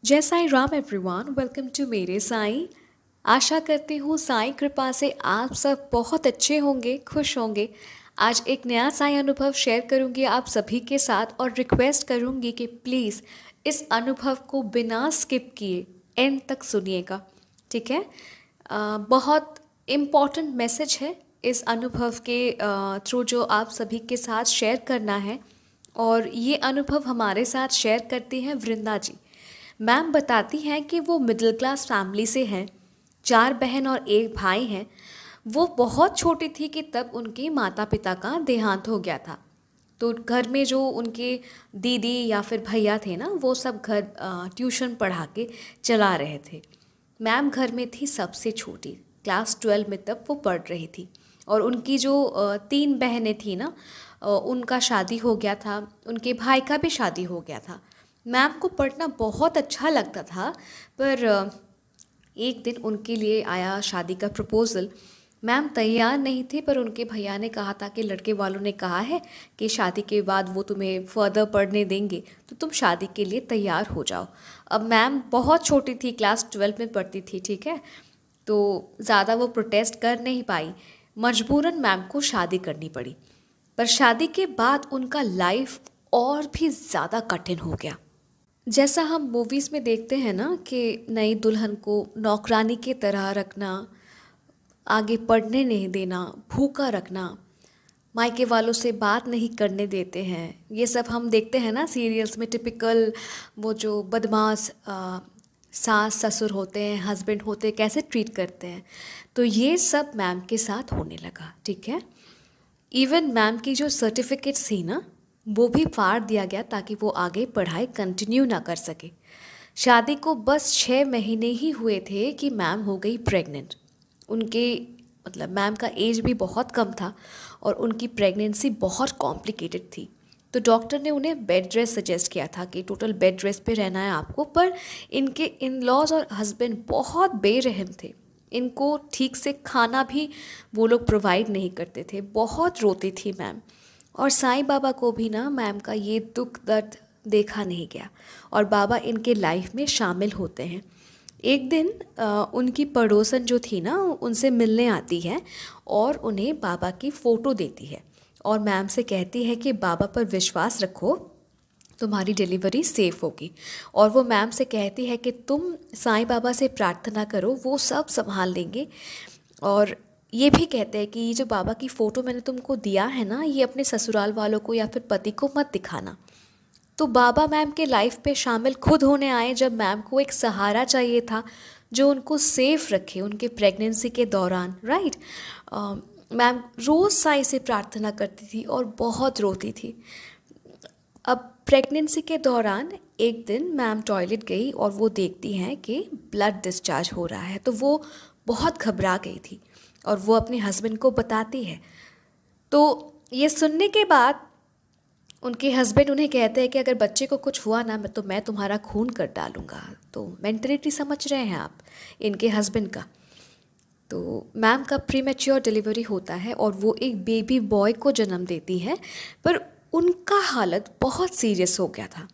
जय Sai Ram everyone, welcome to मेरे साईं। आशा करती हूँ साईं कृपा से आप सब बहुत अच्छे होंगे, खुश होंगे। आज एक नया साईं अनुभव शेयर करूँगी आप सभी के साथ और रिक्वेस्ट करूँगी कि प्लीज़ इस अनुभव को बिना स्किप किए एंड तक सुनिएगा, ठीक है। बहुत इम्पॉर्टेंट मैसेज है इस अनुभव के थ्रू जो आप सभी के साथ शेयर करना है। और ये अनुभव हमारे साथ शेयर करती हैं वृंदा जी। मैम बताती हैं कि वो मिडिल क्लास फैमिली से हैं, 4 बहन और 1 भाई हैं। वो बहुत छोटी थी कि तब उनके माता पिता का देहांत हो गया था। तो घर में जो उनके दीदी या फिर भैया थे ना, वो सब घर ट्यूशन पढ़ा के चला रहे थे। मैम घर में थी सबसे छोटी, क्लास 12 में तब वो पढ़ रही थी। और उनकी जो 3 बहनें थी ना, उनका शादी हो गया था, उनके भाई का भी शादी हो गया था। मैम को पढ़ना बहुत अच्छा लगता था, पर एक दिन उनके लिए आया शादी का प्रपोज़ल। मैम तैयार नहीं थी, पर उनके भैया ने कहा था कि लड़के वालों ने कहा है कि शादी के बाद वो तुम्हें फर्दर पढ़ने देंगे, तो तुम शादी के लिए तैयार हो जाओ। अब मैम बहुत छोटी थी, क्लास 12 में पढ़ती थी, ठीक है। तो ज़्यादा वो प्रोटेस्ट कर नहीं पाई, मजबूरन मैम को शादी करनी पड़ी। पर शादी के बाद उनका लाइफ और भी ज़्यादा कठिन हो गया। जैसा हम मूवीज़ में देखते हैं ना कि नई दुल्हन को नौकरानी की तरह रखना, आगे पढ़ने नहीं देना, भूखा रखना, मायके वालों से बात नहीं करने देते हैं। ये सब हम देखते हैं ना सीरियल्स में, टिपिकल वो जो बदमाश सास ससुर होते हैं, हस्बैंड होते हैं, कैसे ट्रीट करते हैं। तो ये सब मैम के साथ होने लगा, ठीक है। इवन मैम की जो सर्टिफिकेट्स थी ना, वो भी फाड़ दिया गया ताकि वो आगे पढ़ाई कंटिन्यू ना कर सके। शादी को बस 6 महीने ही हुए थे कि मैम हो गई प्रेग्नेंट। उनके मतलब मैम का एज भी बहुत कम था और उनकी प्रेगनेंसी बहुत कॉम्प्लिकेटेड थी। तो डॉक्टर ने उन्हें बेड रेस्ट सजेस्ट किया था कि टोटल बेड रेस्ट पे रहना है आपको। पर इनके इन लॉज और हस्बैंड बहुत बेरहम थे। इनको ठीक से खाना भी वो लोग प्रोवाइड नहीं करते थे। बहुत रोती थी मैम। और साईं बाबा को भी ना मैम का ये दुख दर्द देखा नहीं गया और बाबा इनके लाइफ में शामिल होते हैं। एक दिन उनकी पड़ोसन जो थी ना, उनसे मिलने आती है और उन्हें बाबा की फ़ोटो देती है और मैम से कहती है कि बाबा पर विश्वास रखो, तुम्हारी डिलीवरी सेफ़ होगी। और वो मैम से कहती है कि तुम साईं बाबा से प्रार्थना करो, वो सब संभाल लेंगे। और ये भी कहते हैं कि ये जो बाबा की फ़ोटो मैंने तुमको दिया है ना, ये अपने ससुराल वालों को या फिर पति को मत दिखाना। तो बाबा मैम के लाइफ पे शामिल खुद होने आए जब मैम को एक सहारा चाहिए था जो उनको सेफ रखे उनके प्रेगनेंसी के दौरान, राइट। मैम रोज़ साईं से प्रार्थना करती थी और बहुत रोती थी। अब प्रेगनेंसी के दौरान एक दिन मैम टॉयलेट गई और वो देखती हैं कि ब्लड डिस्चार्ज हो रहा है। तो वो बहुत घबरा गई थी और वो अपने हस्बैंड को बताती है। तो ये सुनने के बाद उनके हस्बैंड उन्हें कहते हैं कि अगर बच्चे को कुछ हुआ ना, तो मैं तुम्हारा खून कर डालूँगा। तो मेंटलिटी समझ रहे हैं आप इनके हस्बैंड का। तो मैम का प्रीमेच्योर डिलीवरी होता है और वो एक बेबी बॉय को जन्म देती है, पर उनका हालत बहुत सीरियस हो गया था।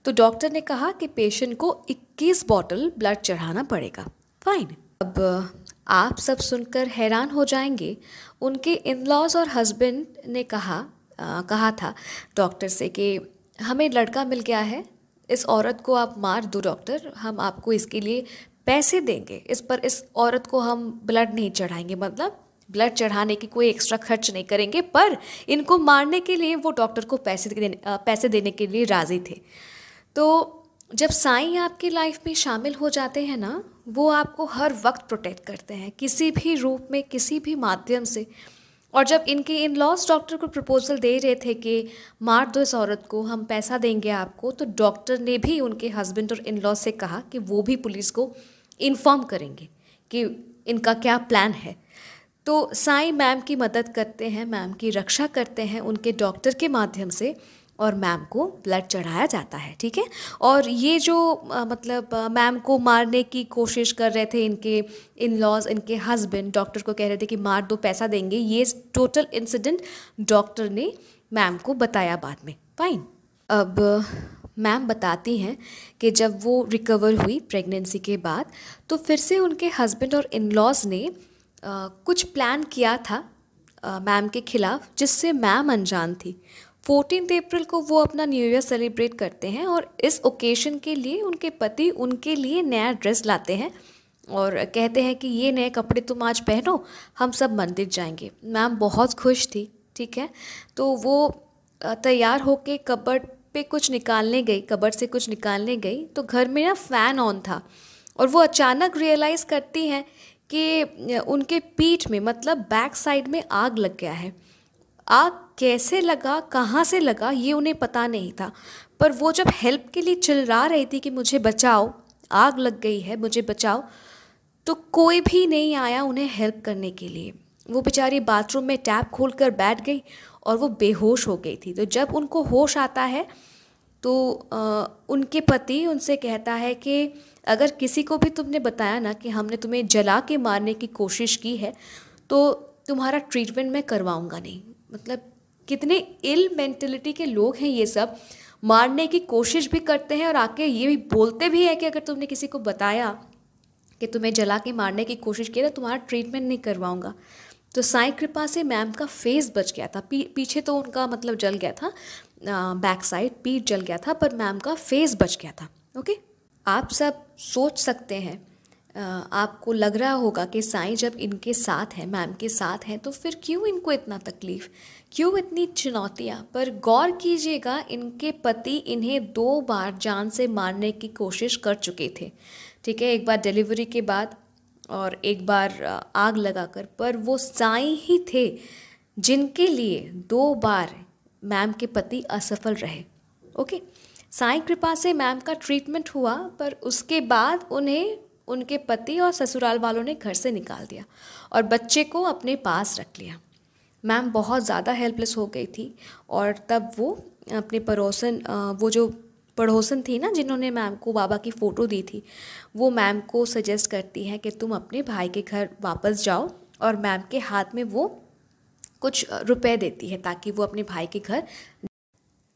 तो डॉक्टर ने कहा कि पेशेंट को 21 बॉटल ब्लड चढ़ाना पड़ेगा। फाइन। अब आप सब सुनकर हैरान हो जाएंगे। उनके इन लॉज और हस्बैंड ने कहा था डॉक्टर से कि हमें लड़का मिल गया है, इस औरत को आप मार दो डॉक्टर, हम आपको इसके लिए पैसे देंगे, इस औरत को हम ब्लड नहीं चढ़ाएंगे, मतलब ब्लड चढ़ाने की कोई एक्स्ट्रा खर्च नहीं करेंगे, पर इनको मारने के लिए वो डॉक्टर को पैसे देने के लिए राज़ी थे। तो जब साईं आपकी लाइफ में शामिल हो जाते हैं ना, वो आपको हर वक्त प्रोटेक्ट करते हैं, किसी भी रूप में, किसी भी माध्यम से। और जब इनके इन लॉज डॉक्टर को प्रपोजल दे रहे थे कि मार दो इस औरत को, हम पैसा देंगे आपको, तो डॉक्टर ने भी उनके हस्बैंड और इन लॉज से कहा कि वो भी पुलिस को इन्फॉर्म करेंगे कि इनका क्या प्लान है। तो साईं मैम की मदद करते हैं, मैम की रक्षा करते हैं उनके डॉक्टर के माध्यम से, और मैम को ब्लड चढ़ाया जाता है, ठीक है। और ये जो मैम को मारने की कोशिश कर रहे थे इनके इन लॉज, इनके हस्बैंड डॉक्टर को कह रहे थे कि मार दो, पैसा देंगे, ये टोटल इंसिडेंट डॉक्टर ने मैम को बताया बाद में। फाइन। अब मैम बताती हैं कि जब वो रिकवर हुई प्रेगनेंसी के बाद, तो फिर से उनके हस्बैंड और इन लॉज ने कुछ प्लान किया था मैम के खिलाफ, जिससे मैम अनजान थी। 14 अप्रैल को वो अपना न्यू ईयर सेलिब्रेट करते हैं और इस ओकेशन के लिए उनके पति उनके लिए नया ड्रेस लाते हैं और कहते हैं कि ये नए कपड़े तुम आज पहनो, हम सब मंदिर जाएंगे। मैम बहुत खुश थी, ठीक है। तो वो तैयार होके कबर्ड पे कुछ निकालने गई, कबर्ड से कुछ निकालने गई, तो घर में ना फ़ैन ऑन था और वो अचानक रियलाइज़ करती हैं कि उनके पीठ में, मतलब बैक साइड में आग लग गया है। आग कैसे लगा, कहाँ से लगा, ये उन्हें पता नहीं था। पर वो जब हेल्प के लिए चिल्ला रही थी कि मुझे बचाओ, आग लग गई है, मुझे बचाओ, तो कोई भी नहीं आया उन्हें हेल्प करने के लिए। वो बेचारी बाथरूम में टैप खोलकर बैठ गई और वो बेहोश हो गई थी। तो जब उनको होश आता है तो उनके पति उनसे कहता है कि अगर किसी को भी तुमने बताया ना कि हमने तुम्हें जला के मारने की कोशिश की है, तो तुम्हारा ट्रीटमेंट मैं करवाऊंगा नहीं। मतलब कितने इल मेंटलिटी के लोग हैं ये सब, मारने की कोशिश भी करते हैं और आके ये भी बोलते भी है कि अगर तुमने किसी को बताया कि तुम्हें जला के मारने की कोशिश की तो तुम्हारा ट्रीटमेंट नहीं करवाऊंगा। तो साईं कृपा से मैम का फेस बच गया था। पीछे तो उनका मतलब जल गया था, बैक साइड पीठ जल गया था, पर मैम का फेस बच गया था। ओके, आप सब सोच सकते हैं, आपको लग रहा होगा कि साईं जब इनके साथ हैं, मैम के साथ हैं, तो फिर क्यों इनको इतना तकलीफ़, क्यों इतनी चुनौतियाँ। पर गौर कीजिएगा, इनके पति इन्हें 2 बार जान से मारने की कोशिश कर चुके थे, ठीक है। एक बार डिलीवरी के बाद और एक बार आग लगाकर। पर वो साईं ही थे जिनके लिए 2 बार मैम के पति असफल रहे। ओके, साईं कृपा से मैम का ट्रीटमेंट हुआ, पर उसके बाद उन्हें उनके पति और ससुराल वालों ने घर से निकाल दिया और बच्चे को अपने पास रख लिया। मैम बहुत ज़्यादा हेल्पलेस हो गई थी और तब वो अपने पड़ोसन, वो जो पड़ोसन थी ना जिन्होंने मैम को बाबा की फ़ोटो दी थी, वो मैम को सजेस्ट करती हैं कि तुम अपने भाई के घर वापस जाओ, और मैम के हाथ में वो कुछ रुपए देती है ताकि वो अपने भाई के घर।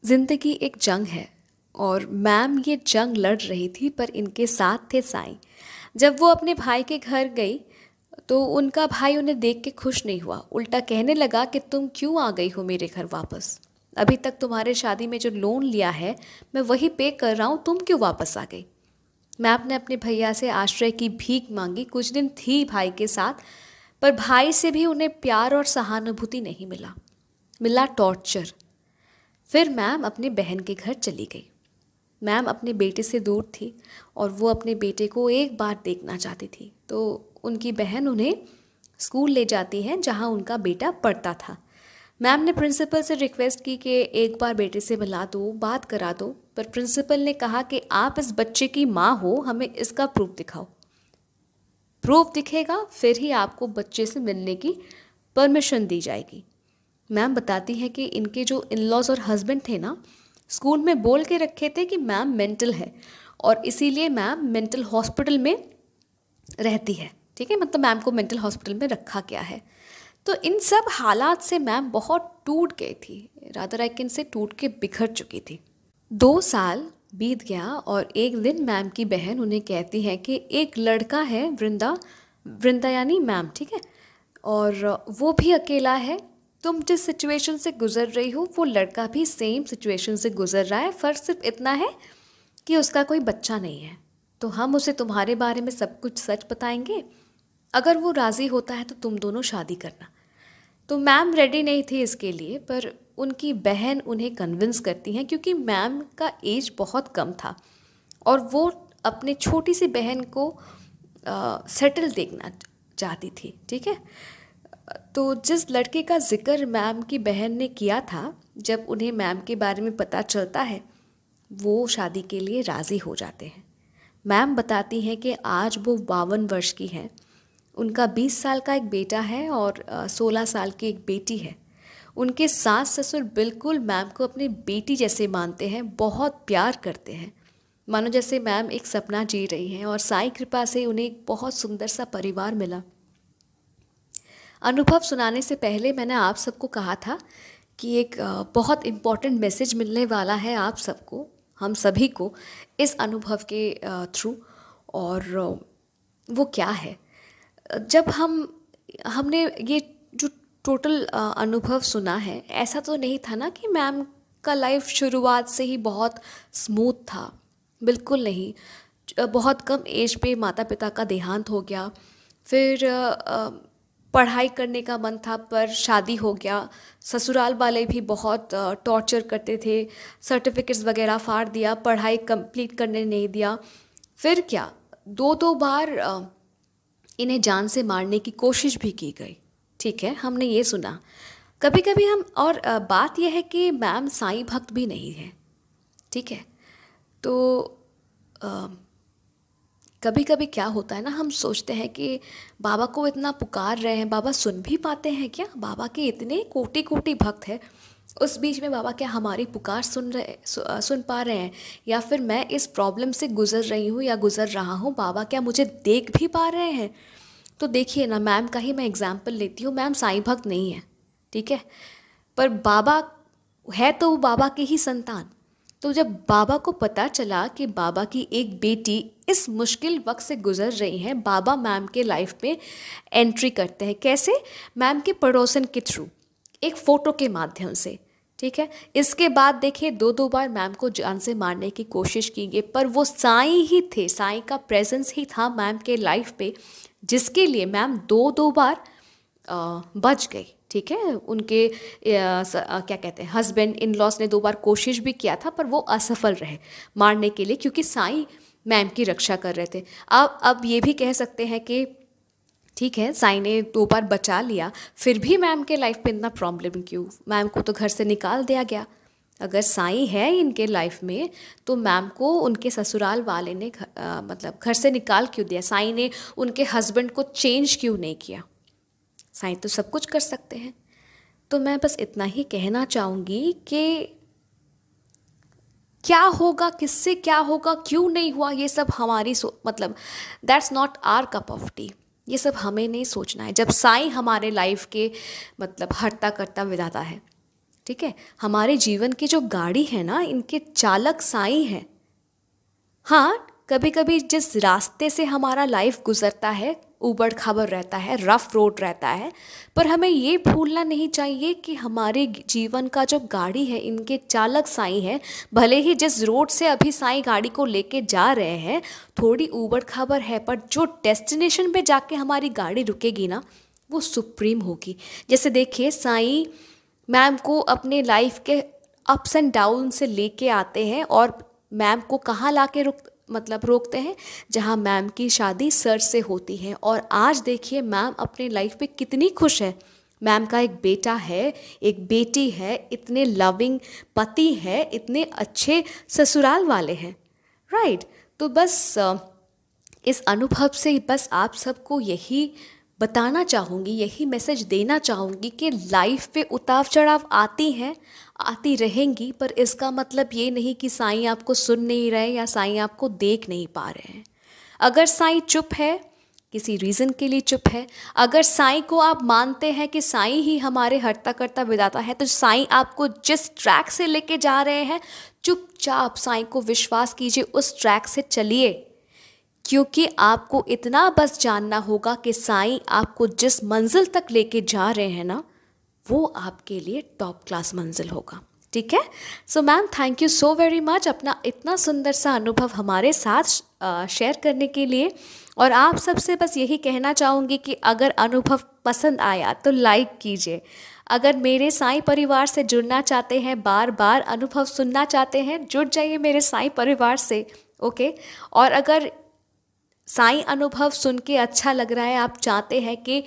ज़िंदगी एक जंग है और मैम ये जंग लड़ रही थी, पर इनके साथ थे साईं। जब वो अपने भाई के घर गई तो उनका भाई उन्हें देख के खुश नहीं हुआ, उल्टा कहने लगा कि तुम क्यों आ गई हो मेरे घर वापस, अभी तक तुम्हारे शादी में जो लोन लिया है मैं वही पे कर रहा हूँ, तुम क्यों वापस आ गई। मैम ने अपने भैया से आश्रय की भीख मांगी, कुछ दिन थी भाई के साथ, पर भाई से भी उन्हें प्यार और सहानुभूति नहीं मिला, मिला टॉर्चर। फिर मैम अपने बहन के घर चली गई। मैम अपने बेटे से दूर थी और वो अपने बेटे को एक बार देखना चाहती थी, तो उनकी बहन उन्हें स्कूल ले जाती है जहाँ उनका बेटा पढ़ता था। मैम ने प्रिंसिपल से रिक्वेस्ट की कि एक बार बेटे से मिला दो, बात करा दो, पर प्रिंसिपल ने कहा कि आप इस बच्चे की माँ हो, हमें इसका प्रूफ दिखाओ। प्रूफ दिखेगा फिर ही आपको बच्चे से मिलने की परमिशन दी जाएगी। मैम बताती हैं कि इनके जो इन लॉज और हस्बैंड थे ना, स्कूल में बोल के रखे थे कि मैम मेंटल है और इसीलिए मैम मेंटल हॉस्पिटल में रहती है, ठीक है। मतलब मैम को मेंटल हॉस्पिटल में रखा गया है। तो इन सब हालात से मैम बहुत टूट गई थी, रादर आई कैन से टूट के बिखर चुकी थी। 2 साल बीत गया और एक दिन मैम की बहन उन्हें कहती है कि एक लड़का है, वृंदा यानी मैम, ठीक है, और वो भी अकेला है। तुम जिस सिचुएशन से गुजर रही हो वो लड़का भी सेम सिचुएशन से गुजर रहा है, फ़र्क सिर्फ इतना है कि उसका कोई बच्चा नहीं है। तो हम उसे तुम्हारे बारे में सब कुछ सच बताएंगे, अगर वो राज़ी होता है तो तुम दोनों शादी करना। तो मैम रेडी नहीं थी इसके लिए, पर उनकी बहन उन्हें कन्विंस करती हैं क्योंकि मैम का एज बहुत कम था और वो अपने छोटी सी बहन को सेटल देखना चाहती थी, ठीक है। तो जिस लड़के का जिक्र मैम की बहन ने किया था, जब उन्हें मैम के बारे में पता चलता है वो शादी के लिए राज़ी हो जाते हैं। मैम बताती हैं कि आज वो 52 वर्ष की हैं, उनका 20 साल का एक बेटा है और 16 साल की एक बेटी है। उनके सास ससुर बिल्कुल मैम को अपनी बेटी जैसे मानते हैं, बहुत प्यार करते हैं, मानो जैसे मैम एक सपना जी रही हैं और साईं कृपा से उन्हें एक बहुत सुंदर सा परिवार मिला। अनुभव सुनाने से पहले मैंने आप सबको कहा था कि एक बहुत इम्पॉर्टेंट मैसेज मिलने वाला है आप सबको। हम सभी को इस अनुभव के थ्रू। और वो क्या है, जब हमने ये जो टोटल अनुभव सुना है, ऐसा तो नहीं था ना कि मैम का लाइफ शुरुआत से ही बहुत स्मूथ था, बिल्कुल नहीं। बहुत कम एज पे माता पिता का देहांत हो गया, फिर पढ़ाई करने का मन था पर शादी हो गया, ससुराल वाले भी बहुत टॉर्चर करते थे, सर्टिफिकेट्स वगैरह फाड़ दिया, पढ़ाई कंप्लीट करने नहीं दिया। फिर क्या, दो बार इन्हें जान से मारने की कोशिश भी की गई। ठीक है, हमने ये सुना। कभी कभी हम, और बात यह है कि मैम साईं भक्त भी नहीं है। ठीक है, तो कभी कभी क्या होता है ना, हम सोचते हैं कि बाबा को इतना पुकार रहे हैं, बाबा सुन भी पाते हैं क्या? बाबा के इतने कोटि कोटि भक्त हैं, उस बीच में बाबा क्या हमारी पुकार सुन पा रहे हैं? या फिर मैं इस प्रॉब्लम से गुजर रही हूँ या गुजर रहा हूँ, बाबा क्या मुझे देख भी पा रहे हैं? तो देखिए ना, मैम का ही मैं एग्जाम्पल लेती हूँ। मैम साईं भक्त नहीं है, ठीक है, पर बाबा है तो वो बाबा के ही संतान। तो जब बाबा को पता चला कि बाबा की एक बेटी इस मुश्किल वक्त से गुजर रही है, बाबा मैम के लाइफ में एंट्री करते हैं। कैसे? मैम के पड़ोसन के थ्रू, एक फ़ोटो के माध्यम से। ठीक है, इसके बाद देखिए दो बार मैम को जान से मारने की कोशिश की गई, पर वो साईं ही थे, साईं का प्रेजेंस ही था मैम के लाइफ पे, जिसके लिए मैम दो बार बच गई। ठीक है, उनके क्या कहते हैं, हस्बैंड इन लॉस ने 2 बार कोशिश भी किया था, पर वो असफल रहे मारने के लिए, क्योंकि साईं मैम की रक्षा कर रहे थे। अब ये भी कह सकते हैं कि ठीक है, साईं ने 2 बार बचा लिया, फिर भी मैम के लाइफ पे इतना प्रॉब्लम क्यों? मैम को तो घर से निकाल दिया गया। अगर साईं है इनके लाइफ में, तो मैम को उनके ससुराल वाले ने मतलब घर से निकाल क्यों दिया? साईं ने उनके हस्बैंड को चेंज क्यों नहीं किया? साईं तो सब कुछ कर सकते हैं। तो मैं बस इतना ही कहना चाहूँगी कि क्या होगा, किससे क्या होगा, क्यों नहीं हुआ, ये सब हमारी मतलब that's not our cup of tea. ये सब हमें नहीं सोचना है। जब साईं हमारे लाइफ के मतलब हरता करता विधाता है, ठीक है, हमारे जीवन की जो गाड़ी है ना, इनके चालक साईं हैं। हाँ, कभी कभी जिस रास्ते से हमारा लाइफ गुजरता है, ऊबड़ खाबड़ रहता है, रफ रोड रहता है, पर हमें ये भूलना नहीं चाहिए कि हमारे जीवन का जो गाड़ी है, इनके चालक साईं है। भले ही जिस रोड से अभी साईं गाड़ी को लेके जा रहे हैं थोड़ी ऊबड़ खाबड़ है, पर जो डेस्टिनेशन पे जाके हमारी गाड़ी रुकेगी ना, वो सुप्रीम होगी। जैसे देखिए, साईं मैम को अपने लाइफ के अप्स एंड डाउन से लेके आते हैं, और मैम को कहाँ ला के रोकते हैं, जहाँ मैम की शादी सर से होती है। और आज देखिए मैम अपने लाइफ पे कितनी खुश है। मैम का एक बेटा है, एक बेटी है, इतने लविंग पति है, इतने अच्छे ससुराल वाले हैं, राइट। तो बस इस अनुभव से बस आप सबको यही बताना चाहूँगी, यही मैसेज देना चाहूँगी कि लाइफ पे उतार चढ़ाव आती हैं, आती रहेंगी, पर इसका मतलब ये नहीं कि साईं आपको सुन नहीं रहे या साईं आपको देख नहीं पा रहे हैं। अगर साईं चुप है, किसी रीज़न के लिए चुप है, अगर साईं को आप मानते हैं कि साईं ही हमारे हरता करता विधाता है, तो साईं आपको जिस ट्रैक से लेके जा रहे हैं, चुपचाप साईं को विश्वास कीजिए, उस ट्रैक से चलिए। क्योंकि आपको इतना बस जानना होगा कि साईं आपको जिस मंजिल तक लेके जा रहे हैं ना, वो आपके लिए टॉप क्लास मंजिल होगा। ठीक है। So ma'am, thank you so very much अपना इतना सुंदर सा अनुभव हमारे साथ शेयर करने के लिए। और आप सबसे बस यही कहना चाहूँगी कि अगर अनुभव पसंद आया तो लाइक कीजिए। अगर मेरे साईं परिवार से जुड़ना चाहते हैं, बार बार अनुभव सुनना चाहते हैं, जुड़ जाइए मेरे साईं परिवार से, ओके। और अगर साईं अनुभव सुन के अच्छा लग रहा है, आप चाहते हैं कि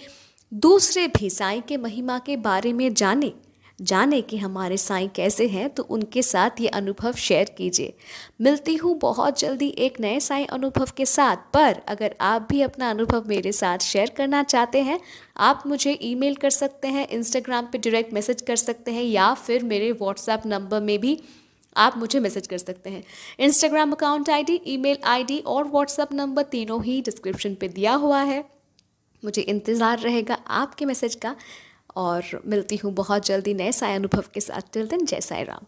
दूसरे भी साईं के महिमा के बारे में जाने कि हमारे साईं कैसे हैं, तो उनके साथ ये अनुभव शेयर कीजिए। मिलती हूँ बहुत जल्दी एक नए साईं अनुभव के साथ। पर अगर आप भी अपना अनुभव मेरे साथ शेयर करना चाहते हैं, आप मुझे ईमेल कर सकते हैं, इंस्टाग्राम पे डायरेक्ट मैसेज कर सकते हैं, या फिर मेरे व्हाट्सएप नंबर में भी आप मुझे मैसेज कर सकते हैं। Instagram account ID, email ID और व्हाट्सएप नंबर तीनों ही डिस्क्रिप्शन पे दिया हुआ है। मुझे इंतज़ार रहेगा आपके मैसेज का, और मिलती हूँ बहुत जल्दी नए साईं अनुभव के साथ। टिल देन, जय साईं राम।